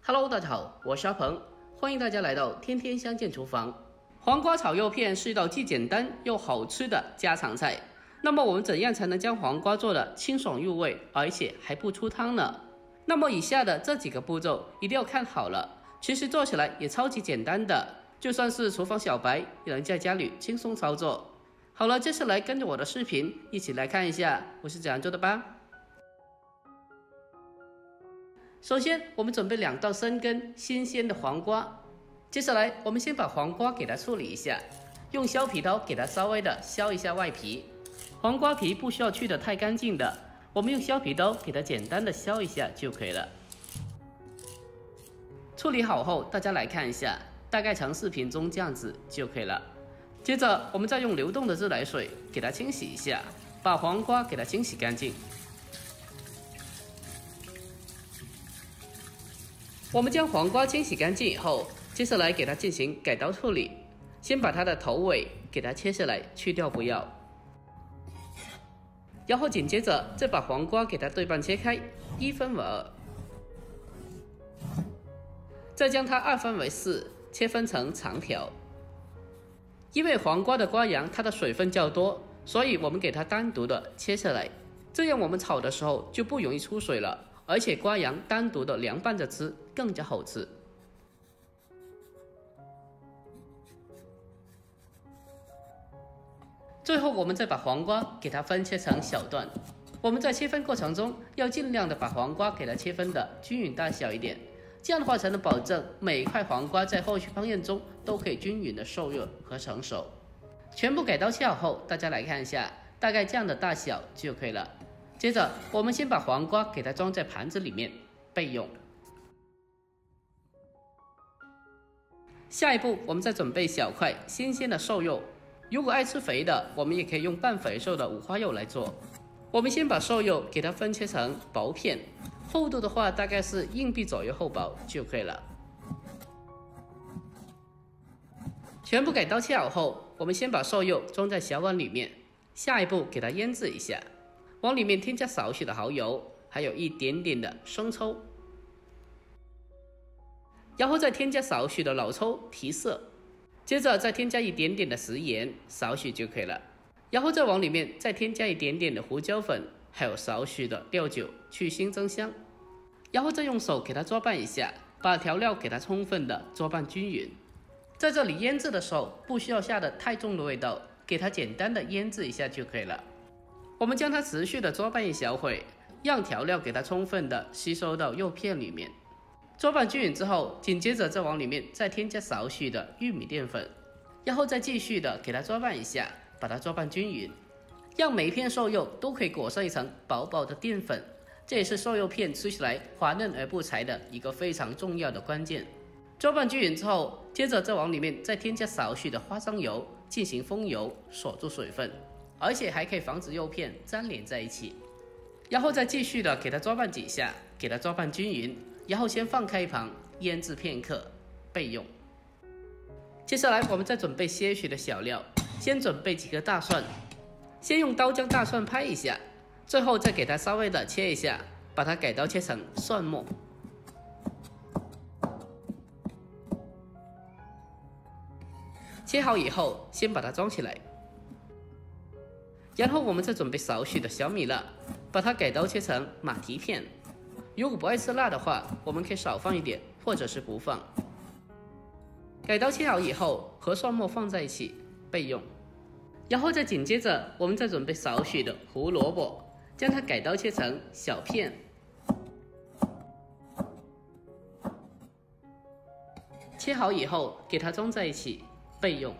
Hello， 大家好，我是阿鹏，欢迎大家来到天天相见厨房。黄瓜炒肉片是一道既简单又好吃的家常菜。那么我们怎样才能将黄瓜做得清爽入味，而且还不出汤呢？那么以下的这几个步骤一定要看好了，其实做起来也超级简单的，就算是厨房小白也能在家里轻松操作。好了，接下来跟着我的视频一起来看一下我是怎样做的吧。首先，我们准备2到3根新鲜的黄瓜。接下来，我们先把黄瓜给它处理一下，用削皮刀给它稍微的削一下外皮。黄瓜皮不需要去得太干净的，我们用削皮刀给它简单的削一下就可以了。处理好后，大家来看一下，大概长视频中这样子就可以了。接着，我们再用流动的自来水给它清洗一下，把黄瓜给它清洗干净。我们将黄瓜清洗干净以后，接下来给它进行改刀处理。先把它的头尾给它切下来，去掉不要。然后紧接着再把黄瓜给它对半切开，1分为2，再将它2分为4，切分成长条。因为黄瓜的瓜瓤它的水分较多，所以我们给它单独的切下来，这样我们炒的时候就不容易出水了。而且瓜瓤单独的凉拌着吃更加好吃。最后我们再把黄瓜给它分切成小段。我们在切分过程中要尽量的把黄瓜给它切分的均匀大小一点，这样的话才能保证每一块黄瓜在后续烹饪中都可以均匀的受热和成熟。全部改刀切好后，大家来看一下，大概这样的大小就可以了。接着，我们先把黄瓜给它装在盘子里面备用。下一步，我们再准备小块新鲜的瘦肉。如果爱吃肥的，我们也可以用半肥瘦的五花肉来做。我们先把瘦肉给它分切成薄片，厚度的话大概是硬币左右厚薄就可以了。全部改刀切好后，我们先把瘦肉装在小碗里面。下一步，给它腌制一下。往里面添加少许的蚝油，还有一点点的生抽，然后再添加少许的老抽提色，接着再添加一点点的食盐，少许就可以了。然后再往里面再添加一点点的胡椒粉，还有少许的料酒去腥增香，然后再用手给它抓拌一下，把调料给它充分的抓拌均匀。在这里腌制的时候不需要下的太重的味道，给它简单的腌制一下就可以了。我们将它持续的抓拌一小会，让调料给它充分的吸收到肉片里面。抓拌均匀之后，紧接着再往里面再添加少许的玉米淀粉，然后再继续的给它抓拌一下，把它抓拌均匀，让每一片瘦肉都可以裹上一层薄薄的淀粉，这也是瘦肉片吃起来滑嫩而不柴的一个非常重要的关键。抓拌均匀之后，接着再往里面再添加少许的花生油进行封油，锁住水分。而且还可以防止肉片粘连在一起，然后再继续的给它抓拌几下，给它抓拌均匀，然后先放开一旁腌制片刻备用。接下来我们再准备些许的小料，先准备几个大蒜，先用刀将大蒜拍一下，最后再给它稍微的切一下，把它改刀切成蒜末。切好以后，先把它装起来。然后我们再准备少许的小米辣，把它改刀切成马蹄片。如果不爱吃辣的话，我们可以少放一点，或者是不放。改刀切好以后，和蒜末放在一起备用。然后再紧接着，我们再准备少许的胡萝卜，将它改刀切成小片。切好以后，给它装在一起备用。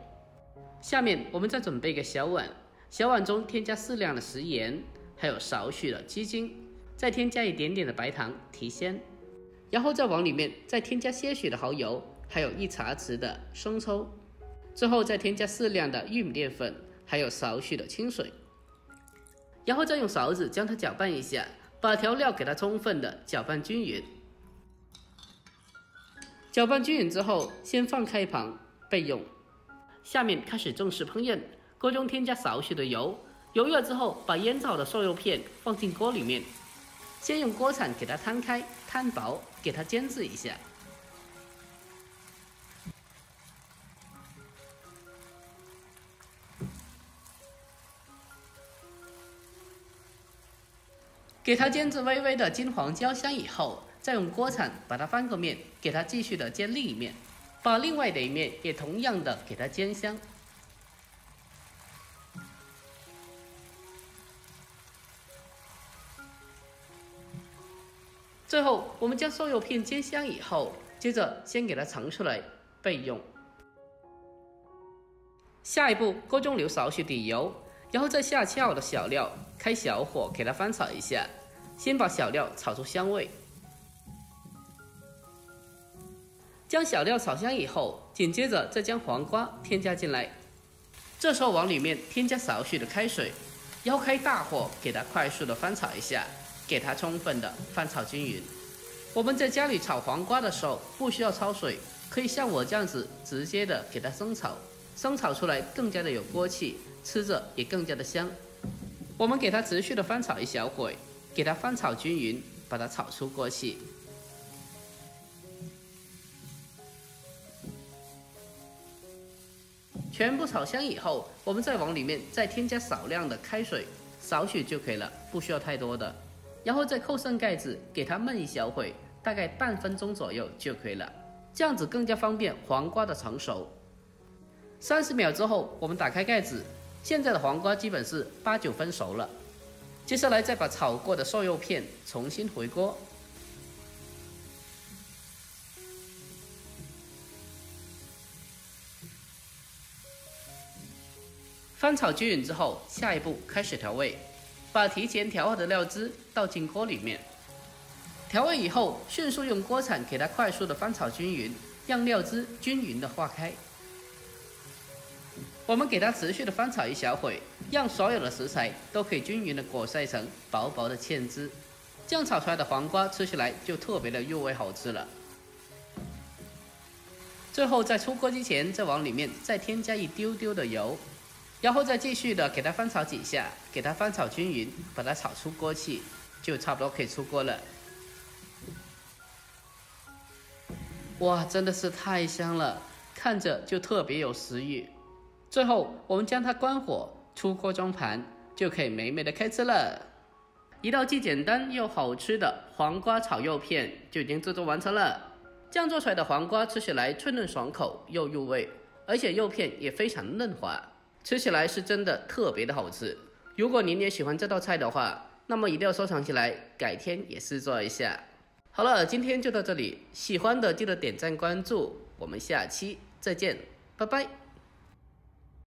下面我们再准备一个小碗。小碗中添加适量的食盐，还有少许的鸡精，再添加一点点的白糖提鲜，然后再往里面再添加些许的蚝油，还有1茶匙的生抽，最后再添加适量的玉米淀粉，还有少许的清水，然后再用勺子将它搅拌一下，把调料给它充分的搅拌均匀。搅拌均匀之后，先放开一旁备用。下面开始正式烹饪。锅中添加少许的油，油热之后，把腌制好的瘦肉片放进锅里面，先用锅铲给它摊开、摊薄，给它煎制一下。给它煎至微微的金黄焦香以后，再用锅铲把它翻个面，给它继续的煎另一面，把另外的一面也同样的给它煎香。最后，我们将瘦肉片煎香以后，接着先给它盛出来备用。下一步，锅中留少许底油，然后再下切好的小料，开小火给它翻炒一下，先把小料炒出香味。将小料炒香以后，紧接着再将黄瓜添加进来，这时候往里面添加少许的开水，然后开大火给它快速的翻炒一下，给它充分的翻炒均匀。我们在家里炒黄瓜的时候不需要焯水，可以像我这样子直接的给它生炒，生炒出来更加的有锅气，吃着也更加的香。我们给它持续的翻炒一小会，给它翻炒均匀，把它炒出锅气。全部炒香以后，我们再往里面再添加少量的开水，少许就可以了，不需要太多的。然后再扣上盖子，给它焖一小会，大概半分钟左右就可以了。这样子更加方便黄瓜的成熟。30秒之后，我们打开盖子，现在的黄瓜基本是8、9分熟了。接下来再把炒过的瘦肉片重新回锅。翻炒均匀之后，下一步开始调味，把提前调好的料汁倒进锅里面。调味以后，迅速用锅铲给它快速的翻炒均匀，让料汁均匀的化开。我们给它持续的翻炒一小会，让所有的食材都可以均匀的裹塞成薄薄的芡汁，这样炒出来的黄瓜吃起来就特别的入味好吃了。最后在出锅之前，再往里面再添加一丢丢的油。然后再继续的给它翻炒几下，给它翻炒均匀，把它炒出锅气，就差不多可以出锅了。哇，真的是太香了，看着就特别有食欲。最后我们将它关火，出锅装盘，就可以美美的开吃了。一道既简单又好吃的黄瓜炒肉片就已经制作完成了。这样做出来的黄瓜吃起来脆嫩爽口又入味，而且肉片也非常嫩滑。吃起来是真的特别的好吃。如果您也喜欢这道菜的话，那么一定要收藏起来，改天也试做一下。好了，今天就到这里，喜欢的记得点赞关注，我们下期再见，拜拜。